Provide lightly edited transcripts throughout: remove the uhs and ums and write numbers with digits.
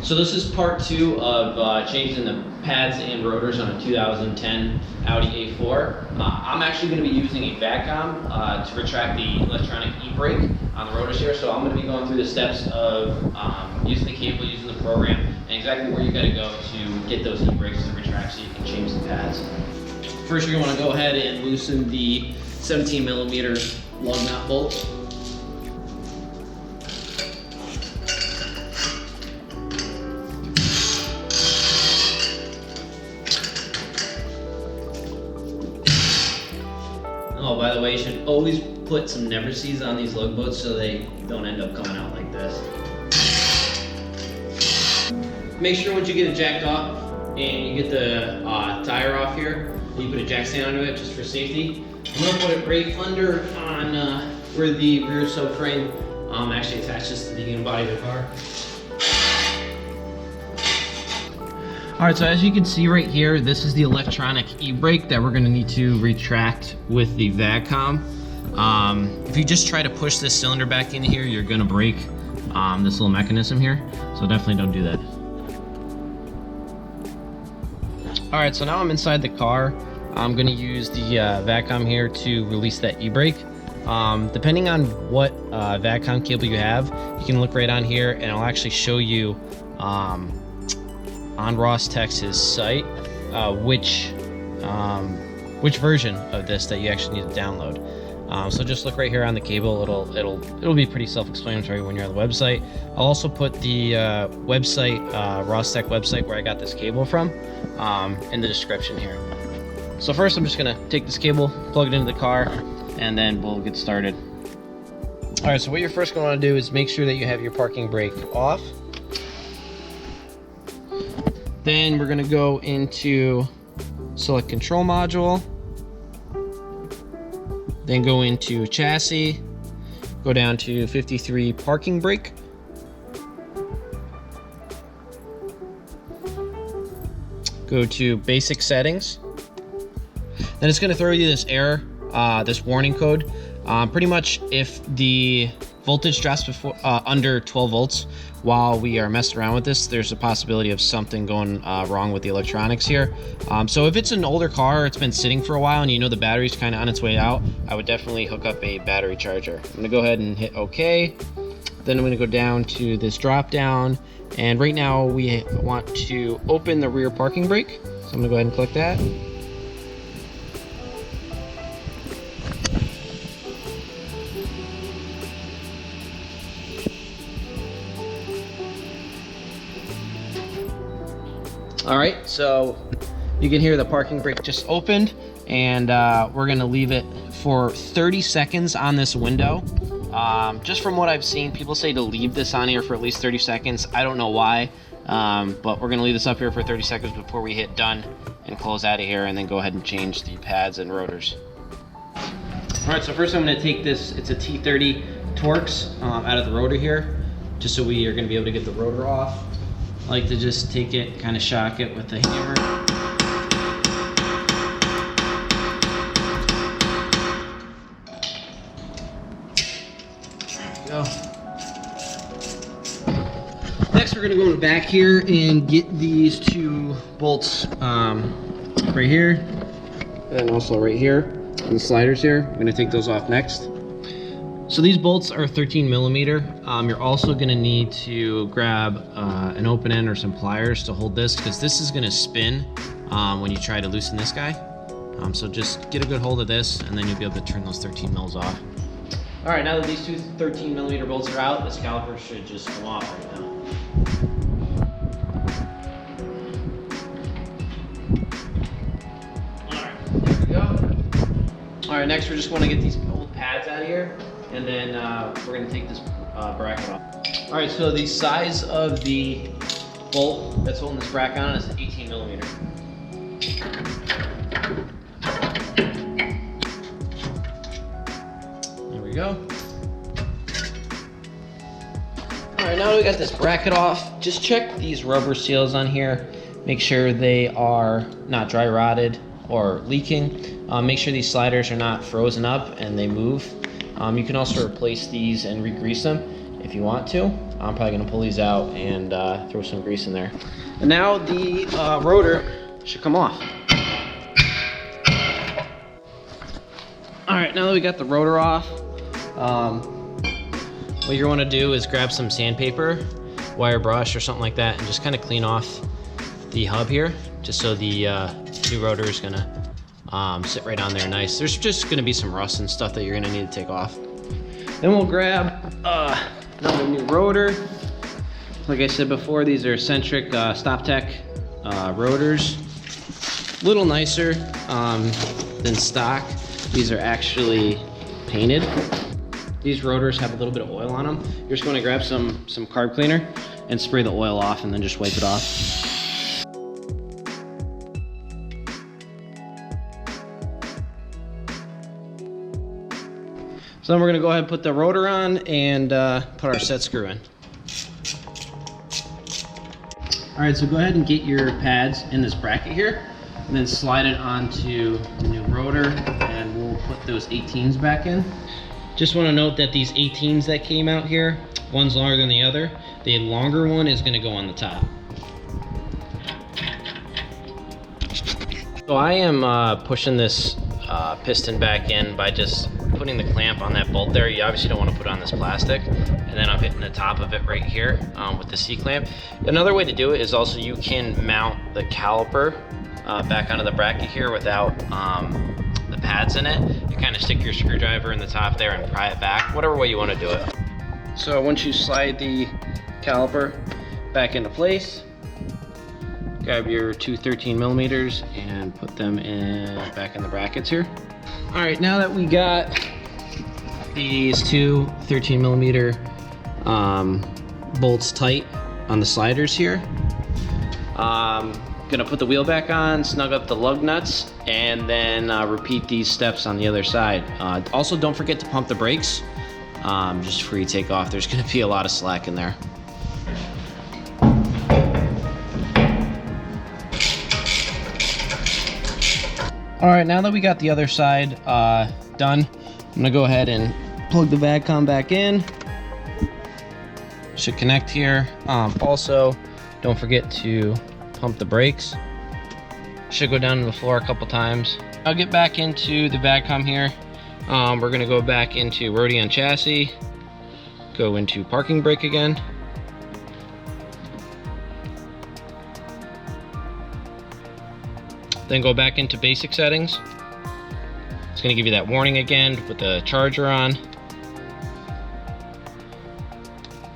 So this is part 2 of changing the pads and rotors on a 2010 Audi A4. I'm actually going to be using a Vag Com to retract the electronic e-brake on the rotors here. So I'm going to be going through the steps of using the cable, using the program, and exactly where you got to go to get those e-brakes to retract so you can change the pads. First, you're going to want to go ahead and loosen the 17mm lug nut bolt. Oh, by the way, you should always put some never sees on these lug bolts so they don't end up coming out like this. Make sure once you get it jacked off and you get the tire off here, you put a jack stand onto it just for safety. I'm going to put it right under on where the rear subframe actually attaches to the unibody body of the car. Alright, so as you can see right here, this is the electronic e-brake that we're going to need to retract with the Vag Com. If you just try to push this cylinder back in here, you're going to break this little mechanism here, so definitely don't do that. Alright, so now I'm inside the car. I'm going to use the Vag Com here to release that e-brake. Depending on what Vag Com cable you have, you can look right on here and I'll actually show you on Ross Tech's site which version of this that you actually need to download. So just look right here on the cable. It'll be pretty self-explanatory when you're on the website. I'll also put the website, Ross Tech website where I got this cable from, in the description here. So first I'm just gonna take this cable, plug it into the car, and then we'll get started. Alright, so what you're first gonna wanna do is make sure that you have your parking brake off. Then we're going to go into select control module, then go into chassis, go down to 53 parking brake, go to basic settings. Then it's going to throw you this error, this warning code. Pretty much if the voltage drops under 12 volts while we are messing around with this, there's a possibility of something going wrong with the electronics here. So if it's an older car, it's been sitting for a while and you know the battery's kind of on its way out, I would definitely hook up a battery charger. I'm gonna go ahead and hit OK. Then I'm gonna go down to this drop down, and right now we want to open the rear parking brake. So I'm gonna go ahead and click that. Alright, so you can hear the parking brake just opened, and we're going to leave it for 30 seconds on this window. Just from what I've seen, people say to leave this on here for at least 30 seconds. I don't know why, but we're going to leave this up here for 30 seconds before we hit done and close out of here, and then go ahead and change the pads and rotors. Alright, so first I'm going to take this, it's a T30 Torx out of the rotor here, just so we are going to be able to get the rotor off. I like to just take it, kind of shock it with the hammer. There we go. Next, we're going to go in the back here and get these two bolts right here, and also right here on the sliders here. I'm going to take those off next. So these bolts are 13mm. You're also going to need to grab an open end or some pliers to hold this, because this is going to spin when you try to loosen this guy. So just get a good hold of this, and then you'll be able to turn those 13 mils off. Alright, now that these two 13mm bolts are out, this caliper should just come off right now. Alright, there we go. Alright, next we're just going to get these old pads out of here. And then we're going to take this bracket off. Alright, so the size of the bolt that's holding this bracket on is 18mm. There we go. Alright, now that we got this bracket off, just check these rubber seals on here. Make sure they are not dry rotted or leaking. Make sure these sliders are not frozen up and they move. You can also replace these and re-grease them. if you want to. I'm probably gonna pull these out and throw some grease in there. And now the rotor should come off. All right, now that we got the rotor off, what you're gonna do is grab some sandpaper, wire brush or something like that, and just kind of clean off the hub here, just so the new rotor is gonna sit right on there nice. There's just gonna be some rust and stuff that you're gonna need to take off. Then we'll grab another new rotor. Like I said before, these are eccentric StopTech rotors. A little nicer than stock. These are actually painted. These rotors have a little bit of oil on them. You're just gonna grab some carb cleaner and spray the oil off and then just wipe it off. So then we're gonna go ahead and put the rotor on and put our set screw in. All right, so go ahead and get your pads in this bracket here and then slide it onto the new rotor, and we'll put those 18s back in. Just wanna note that these 18s that came out here, one's longer than the other. The longer one is gonna go on the top. So I am pushing this piston back in by just putting the clamp on that bolt there. You obviously don't want to put on this plastic, and then I'm hitting the top of it right here with the C-clamp. Another way to do it is also you can mount the caliper back onto the bracket here without the pads in it. You kind of stick your screwdriver in the top there and pry it back, whatever way you want to do it. So once you slide the caliper back into place, grab your two 13 millimeters and put them back in the brackets here. All right, now that we got these two 13 millimeter bolts tight on the sliders here, gonna put the wheel back on, snug up the lug nuts, and then repeat these steps on the other side. Also, don't forget to pump the brakes just before you take off. There's gonna be a lot of slack in there. All right, now that we got the other side done, I'm gonna go ahead and plug the Vag Com back in. Should connect here. Also, don't forget to pump the brakes. Should go down to the floor a couple times. I'll get back into the Vag Com here. We're gonna go back into Rodion chassis, go into parking brake again. Then go back into basic settings. It's gonna give you that warning again to put the charger on.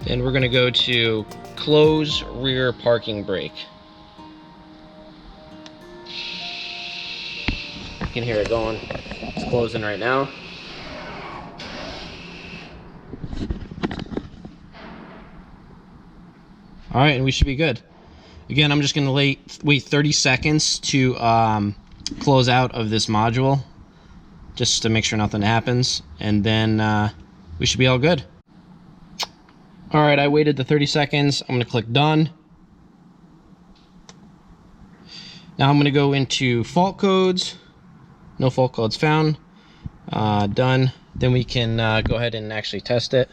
Then we're gonna go to close rear parking brake. You can hear it going. It's closing right now. All right, and we should be good. Again, I'm just gonna wait 30 seconds to close out of this module, just to make sure nothing happens, and then we should be all good. All right, I waited the 30 seconds. I'm gonna click done. Now I'm gonna go into fault codes. No fault codes found. Done. Then we can go ahead and actually test it.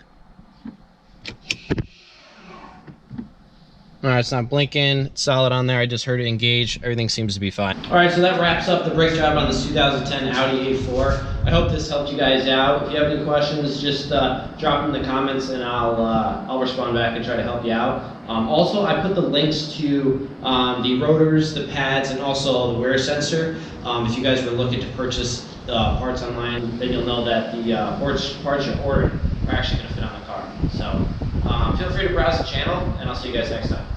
All right, it's not blinking, it's solid on there. I just heard it engage. Everything seems to be fine. All right, so that wraps up the brake job on this 2010 Audi A4. I hope this helped you guys out. If you have any questions, just drop them in the comments and I'll respond back and try to help you out. Also, I put the links to the rotors, the pads, and also the wear sensor. If you guys were looking to purchase parts online, then you'll know that the parts you're ordering are actually going to fit on the car. So feel free to browse the channel, and I'll see you guys next time.